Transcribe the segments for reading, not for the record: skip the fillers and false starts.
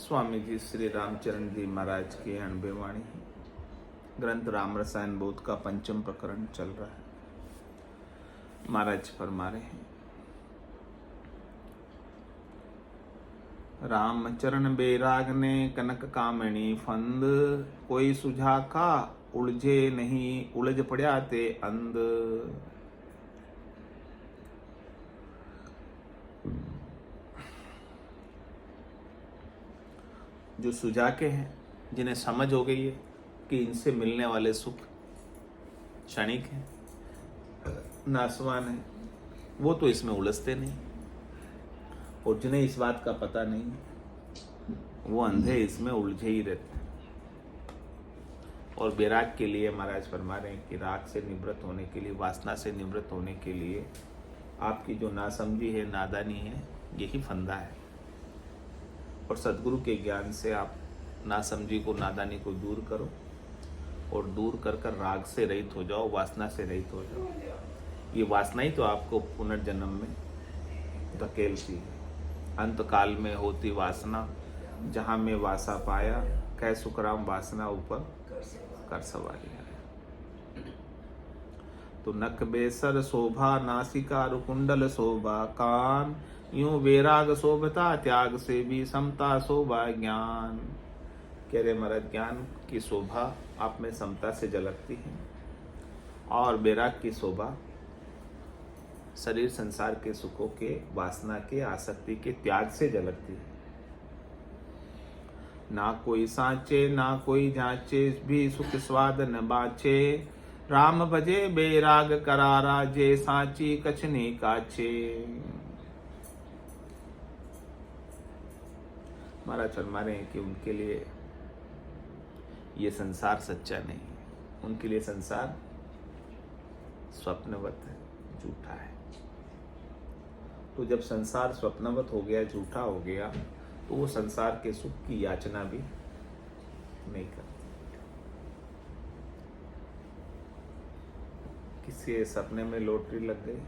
स्वामी जी श्री रामचरण जी महाराज की अनबे वाणी ग्रंथ राम रसायन बोध का पंचम प्रकरण चल रहा है। महाराज फरमा रहे हैं, रामचरण बैराग ने कनक कामणी फंद, कोई सुझा का उलझे नहीं उलझ पड़ा ते अंध। जो सुझा के हैं, जिन्हें समझ हो गई है कि इनसे मिलने वाले सुख क्षणिक है, नासवान है, वो तो इसमें उलझते नहीं। और जिन्हें इस बात का पता नहीं, वो अंधे इसमें उलझे ही रहते हैं। और बैराग के लिए महाराज फरमा रहे हैं कि राग से निवृत्त होने के लिए, वासना से निवृत्त होने के लिए आपकी जो नासमझी है, नादानी है, यही फंदा है। और सदगुरु के ज्ञान से आप नासमझी को, नादानी को दूर करो और दूर कर कर राग से रहित हो जाओ, वासना से रहित हो जाओ। ये वासना ही तो आपको पुनर्जन्म में धकेलती है। अंत काल में होती वासना, जहाँ में वासा पाया, कह सुखराम वासना ऊपर कर सवारिया। तो नक बेसर शोभा, नासिका रुकुंडल शोभा, कान यूं वैराग शोभता, त्याग से भी समता शोभा ज्ञान। कह रहे महाराज, ज्ञान की शोभा आप में समता से झलकती है और वैराग की शोभा शरीर संसार के सुखों के, वासना के, आसक्ति के त्याग से झलकती है। ना कोई सांचे ना कोई जांचे, भी सुख स्वाद न बाचे, राम भजे बैराग करारा, जे सांची कछनी काचे। महाराज फरमा रहे हैं कि उनके लिए ये संसार सच्चा नहीं है, उनके लिए संसार स्वप्नवत है, झूठा है। तो जब संसार स्वप्नवत हो गया, झूठा हो गया, तो वो संसार के सुख की याचना भी नहीं करते। किसी सपने में लॉटरी लग गई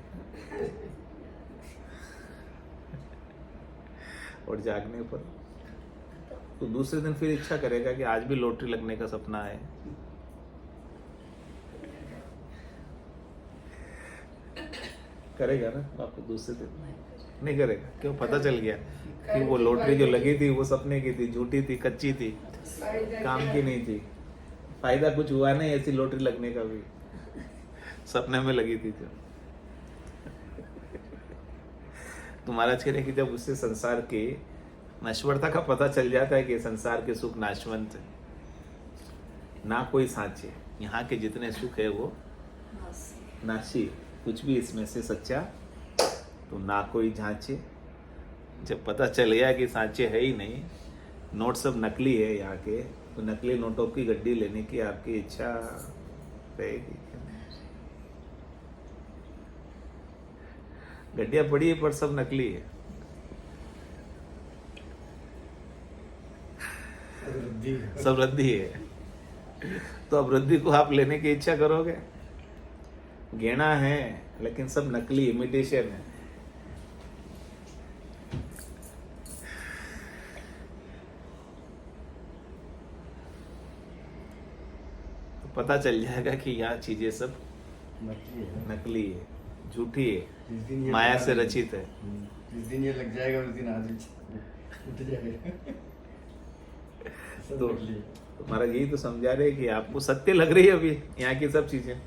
और जागने पर तो दूसरे दिन फिर इच्छा करेगा कि आज भी लॉटरी लगने का सपना है। करेगा ना आपको दूसरे दिन? नहीं करेगा। क्यों? पता चल गया कि वो लॉटरी जो लगी थी वो सपने की थी, झूठी थी, कच्ची थी, काम की नहीं थी। फायदा कुछ हुआ नहीं ऐसी लॉटरी लगने का भी, सपने में लगी थी। तो महाराज कह रहे कि जब उससे संसार की नश्वरता का पता चल जाता है कि संसार के सुख नाशवंत है, ना कोई सांचे, यहाँ के जितने सुख है वो नाशी, कुछ भी इसमें से सच्चा तो ना कोई झांचे। जब पता चल गया कि सांचे है ही नहीं, नोट सब नकली है यहाँ के, तो नकली नोटों की गड्डी लेने की आपकी इच्छा रहेगी? गड्डियां पड़ी है पर सब नकली है। सब रद्दी है। तो अब रद्दी को आप लेने की इच्छा करोगे? गहना है लेकिन सब नकली, इमिटेशन है। तो पता चल जाएगा कि यह चीजें सब नकली है, झूठी है, माया से रचित है। जिस दिन ये लग जाएगा उस दिन आज उठ जाएगा। तो महाराज यही तो समझा रहे कि आपको सत्य लग रही है अभी यहाँ की सब चीजें,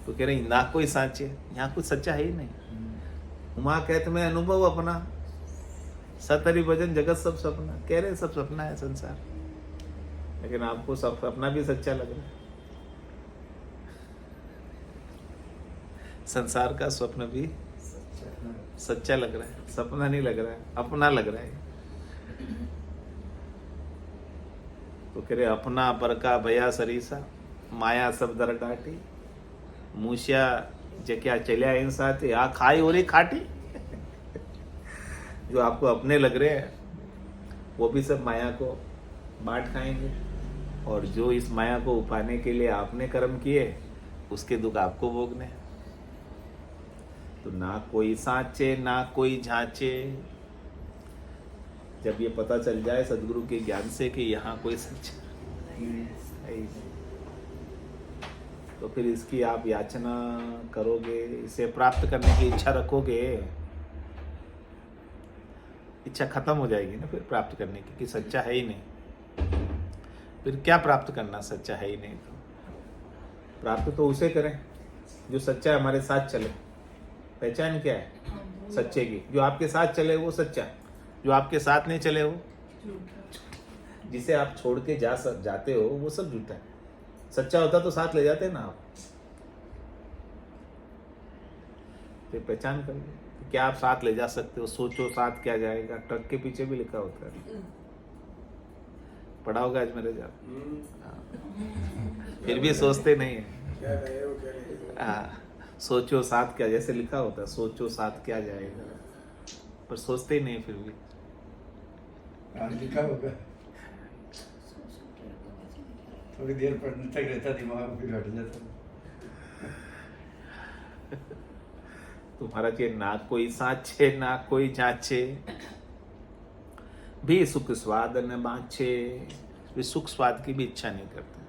तो कह रहे ना कोई सांचे, यहाँ कुछ सच्चा है ही नहीं। उमा कहते मैं अनुभव अपना, सतरी भजन जगत सब सपना। कह रहे सब सपना है संसार, लेकिन आपको सब सपना भी सच्चा लग रहा है। संसार का स्वप्न भी सच्चा लग रहा है, सपना नहीं लग रहा है, अपना लग रहा है। तो कह रहे अपना पर का भया सरीसा, माया सब दर डाटी, मूसिया जक्या चलिया इन साथ आ खाई हो रही खाटी। जो आपको अपने लग रहे हैं वो भी सब माया को बांट खाएंगे, और जो इस माया को उपाने के लिए आपने कर्म किए उसके दुख आपको भोगने हैं। तो ना कोई सांचे ना कोई झांचे, जब ये पता चल जाए सदगुरु के ज्ञान से कि यहाँ कोई सच्चा है ही नहीं, तो फिर इसकी आप याचना करोगे, इसे प्राप्त करने की इच्छा रखोगे, इच्छा खत्म हो जाएगी ना फिर प्राप्त करने की, कि सच्चा है ही नहीं। फिर क्या प्राप्त करना, सच्चा है ही नहीं तो प्राप्त तो उसे करें जो सच्चा हमारे साथ चले। पहचान क्या है सच्चे की? जो आपके साथ चले वो सच्चा, जो आपके साथ नहीं चले वो, जिसे आप छोड़ के जाते हो वो सब झूठा है। सच्चा होता तो साथ ले जाते ना आप। फिर पहचान कर लो क्या आप साथ ले जा सकते हो। सोचो साथ क्या जाएगा, ट्रक के पीछे भी लिखा होता है, पढ़ा होगा आज मेरे जान। फिर भी सोचते नहीं है। सोचो साथ क्या, जैसे लिखा होता है सोचो साथ क्या जाएगा, पर सोचते ही नहीं फिर भी। लिखा होगा, थोड़ी देर पढ़ने तक रहता दिमाग, फिर हट जाता। तुम्हारा चाहिए ना कोई साचे ना कोई जांचे, भी सुख स्वाद न बांचे। वे सुख स्वाद की भी इच्छा नहीं करते,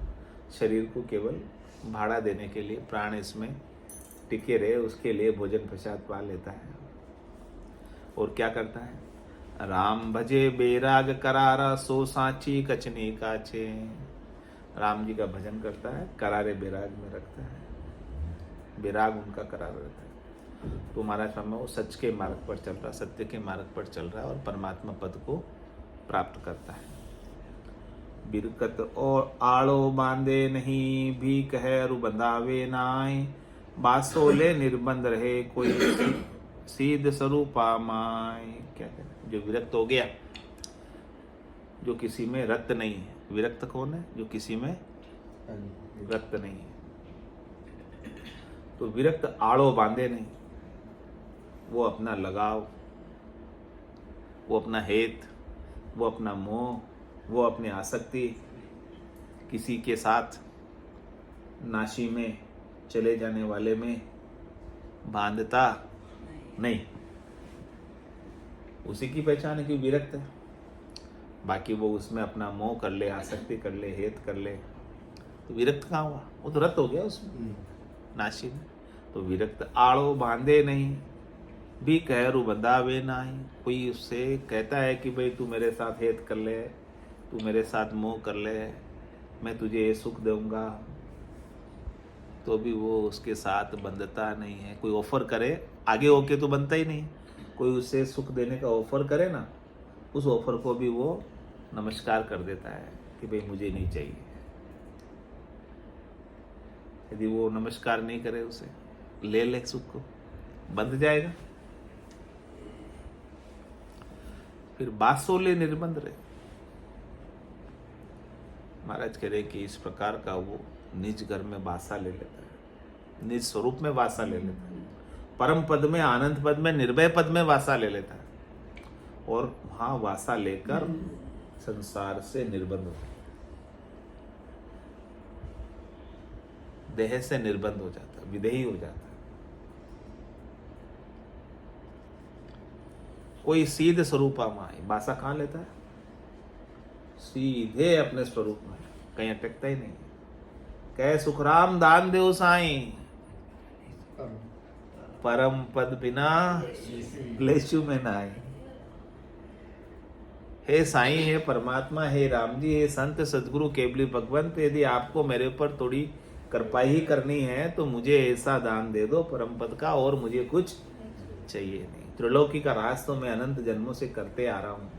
शरीर को केवल भाड़ा देने के लिए, प्राण इसमें टिके रहे उसके लिए भोजन प्रसाद पा लेता है। और क्या करता है? राम भजे बेराग करारा, सो सांची कचनी काचे। राम जी का भजन करता है, करारे बेराग में रखता है, बेराग उनका करार रहता है। तो महाराज में वो सच के मार्ग पर चल रहा, सत्य के मार्ग पर चल रहा है और परमात्मा पद को प्राप्त करता है। बिरकत और आड़ो बांधे नहीं, भी कह रु बंधावे नाय। बासोले निर्बंध रहे, कोई सीध स्वरूपा माय। क्या कहते? जो विरक्त हो गया, जो किसी में रक्त नहीं है। विरक्त कौन है? जो किसी में रक्त नहीं है। तो विरक्त आड़ो बांधे नहीं, वो अपना लगाव, वो अपना हेत, वो अपना मोह, वो अपनी आसक्ति किसी के साथ नाशी में चले जाने वाले में बांधता नहीं। उसी की पहचान है कि विरक्त है। बाकी वो उसमें अपना मोह कर ले, आसक्ति कर ले, हेत कर ले, तो विरक्त कहाँ हुआ? वो तो रत हो गया उसमें, नाशी में। तो विरक्त आड़ो बांधे नहीं, भी कह रु बंधावे नाही। कोई उससे कहता है कि भाई तू मेरे साथ हेत कर ले, तू मेरे साथ मोह कर ले, मैं तुझे ये सुख दूंगा, तो भी वो उसके साथ बंधता नहीं है। कोई ऑफर करे आगे होके तो बनता ही नहीं। कोई उसे सुख देने का ऑफर करे ना, उस ऑफर को भी वो नमस्कार कर देता है कि भाई मुझे नहीं चाहिए। यदि वो नमस्कार नहीं करे, उसे ले ले सुख को, बंध जाएगा। फिर बासोले निर्बंध रहे। महाराज कह रहे कि इस प्रकार का वो निज घर में वासा ले लेता है, निज स्वरूप में वासा ले लेता है, परम पद में, आनंद पद में, निर्भय पद में वासा ले लेता है, और वहां वासा लेकर संसार से निर्बंध हो, देह से निर्बंध हो जाता है, विदेही हो जाता है। कोई सीधे स्वरूपा माए, वासा कहाँ लेता है? सीधे अपने स्वरूप में, कहीं अटकता ही नहीं। कह सुखराम दान देव साई, परम पद बिना क्लेशु में नाई। हे साईं, हे परमात्मा, हे राम जी, हे संत सदगुरु केवली भगवंत, यदि आपको मेरे ऊपर थोड़ी कृपा ही करनी है तो मुझे ऐसा दान दे दो परम पद का, और मुझे कुछ चाहिए नहीं। त्रिलोकी का राज तो मैं अनंत जन्मों से करते आ रहा हूँ,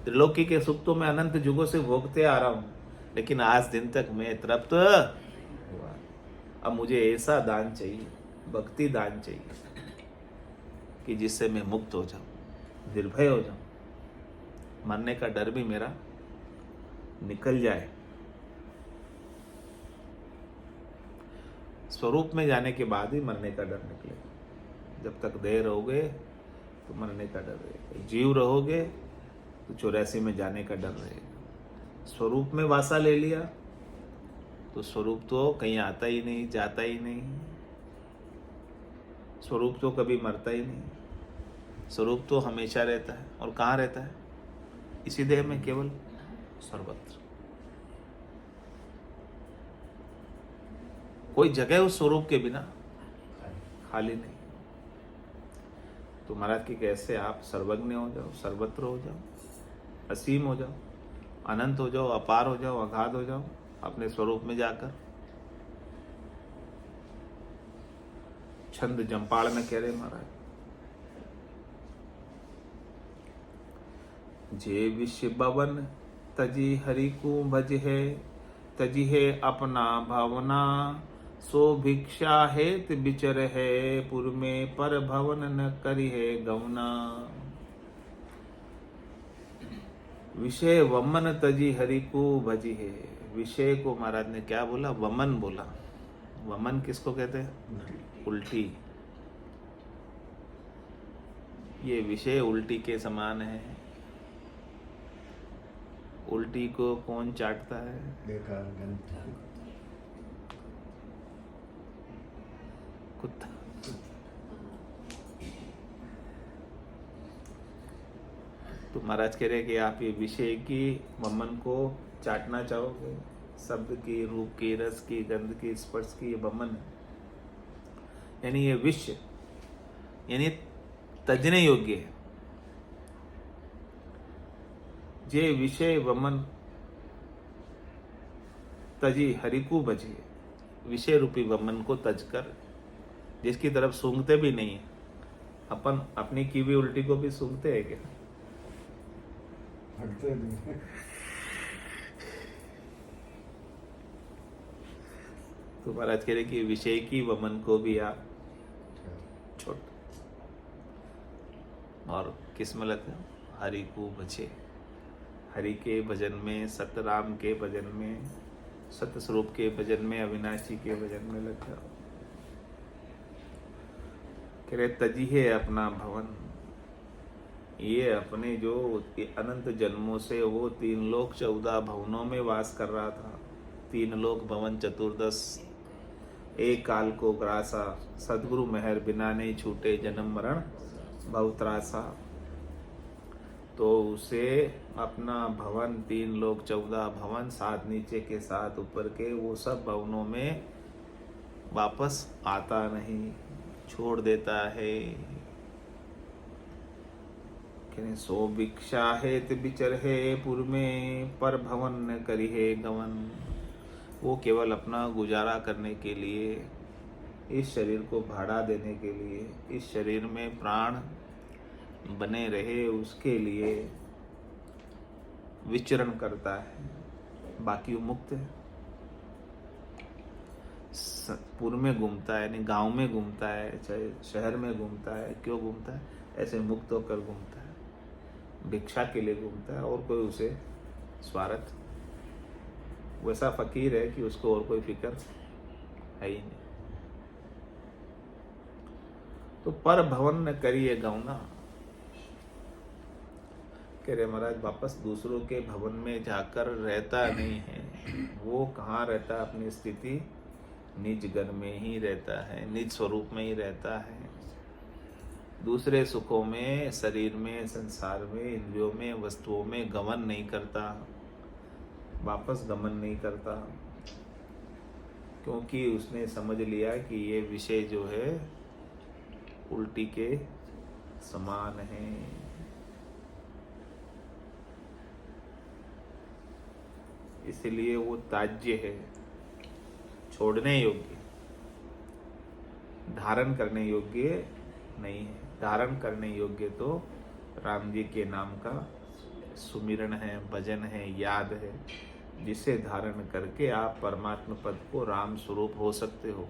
त्रिलोकी के सुख तो मैं अनंत युगों से भोगते आ रहा हूँ, लेकिन आज दिन तक मैं तृप्त हुआ। अब मुझे ऐसा दान चाहिए, भक्ति दान चाहिए, कि जिससे मैं मुक्त हो जाऊं, निर्भय हो जाऊं, मरने का डर भी मेरा निकल जाए। स्वरूप में जाने के बाद ही मरने का डर निकले। जब तक देह रहोगे तो मरने का डर रहेगा, जीव रहोगे तो 84 में जाने का डर रहेगा। स्वरूप में वासा ले लिया तो स्वरूप तो कहीं आता ही नहीं, जाता ही नहीं। स्वरूप तो कभी मरता ही नहीं, स्वरूप तो हमेशा रहता है। और कहाँ रहता है? इसी देह में केवल सर्वत्र। कोई जगह उस स्वरूप के बिना खाली नहीं। तो महाराज की कैसे आप सर्वज्ञ हो जाओ, सर्वत्र हो जाओ, असीम हो जाओ, अनंत हो जाओ, अपार हो जाओ, अगाध हो जाओ अपने स्वरूप में जाकर। छंद जंपाड़ में कह रहे महाराज, जे विश्व भवन तजी हरि को भज है, तजी है अपना भावना, सो भिक्षा हेत बिचर है, पुर में पर भवन न करी है गौना। विषय वमन तजी हरि को भजी है। विषय को महाराज ने क्या बोला? वमन बोला। वमन किसको कहते हैं? उल्टी। ये विषय उल्टी के समान है। उल्टी को कौन चाटता है? बेकार गंदा कुत्ता। तो महाराज कह रहे कि आप ये विषय की वमन को चाटना चाहोगे, शब्द की, रूप की, रस की, गंध की, स्पर्श की, ये वमन है। यानी ये विषय यानी तजने योग्य है। जे विषय वमन तजी हरिकु भजी, विषय रूपी वमन को तज कर, जिसकी तरफ सूंघते भी नहीं है। अपन अपनी की भी उल्टी को भी सूंघते हैं क्या? हटते नहीं। तो महाराज कह रहे कि विषय की वमन को भी आप छोड़ और किस में लगते हो? हरि को भजे। हरि के भजन में, सतराम के भजन में, सत्य स्वरूप के भजन में, अविनाशी के भजन में लग जाओ। कह रहे तजी है अपना भवन। ये अपने जो अनंत जन्मों से वो 3 लोक 14 भवनों में वास कर रहा था। 3 लोक भवन 14 एक काल को ग्रासा, सदगुरु मेहर बिना नहीं छूटे जन्म मरण भवत्रासा। तो उसे अपना भवन 3 लोक 14 भवन, 7 नीचे के 7 ऊपर के, वो सब भवनों में वापस आता नहीं, छोड़ देता है। सो भिक्षा हेत बिचर है, पुर में पर भवन न करी है गवन। वो केवल अपना गुजारा करने के लिए, इस शरीर को भाड़ा देने के लिए, इस शरीर में प्राण बने रहे उसके लिए विचरण करता है। बाकी वो मुक्त है। पुर में घूमता है, यानी गांव में घूमता है, चाहे शहर में घूमता है। क्यों घूमता है? ऐसे मुक्त होकर घूमता है, भिक्षा के लिए घूमता है। और कोई उसे स्वार्थ, वैसा फकीर है कि उसको और कोई फिक्र है ही नहीं। तो पर भवन न करिए गौना। कह रहे महाराज वापस दूसरों के भवन में जाकर रहता नहीं है। वो कहाँ रहता है? अपनी स्थिति निज घर में ही रहता है, निज स्वरूप में ही रहता है। दूसरे सुखों में, शरीर में, संसार में, इंद्रियों में, वस्तुओं में गमन नहीं करता, वापस गमन नहीं करता, क्योंकि उसने समझ लिया कि ये विषय जो है उल्टी के समान है। इसलिए वो त्याज्य है, छोड़ने योग्य, धारण करने योग्य नहीं है। धारण करने योग्य तो राम जी के नाम का सुमिरन है, भजन है, याद है, जिसे धारण करके आप परमात्मा पद को, राम स्वरूप हो सकते हो,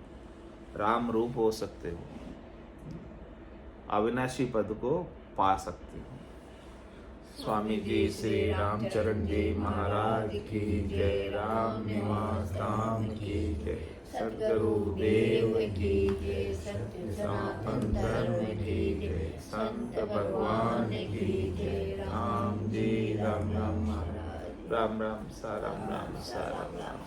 राम रूप हो सकते हो, अविनाशी पद को पा सकते हो। स्वामी जी श्री रामचरण जी महाराज की जय। राम निवास धाम की जय। सद्गुरु देव की जय। सत्य सनातन धर्म की जय। संत भगवान की जय। राम जी राम राम महाराज। राम राम सा राम राम सा राम राम।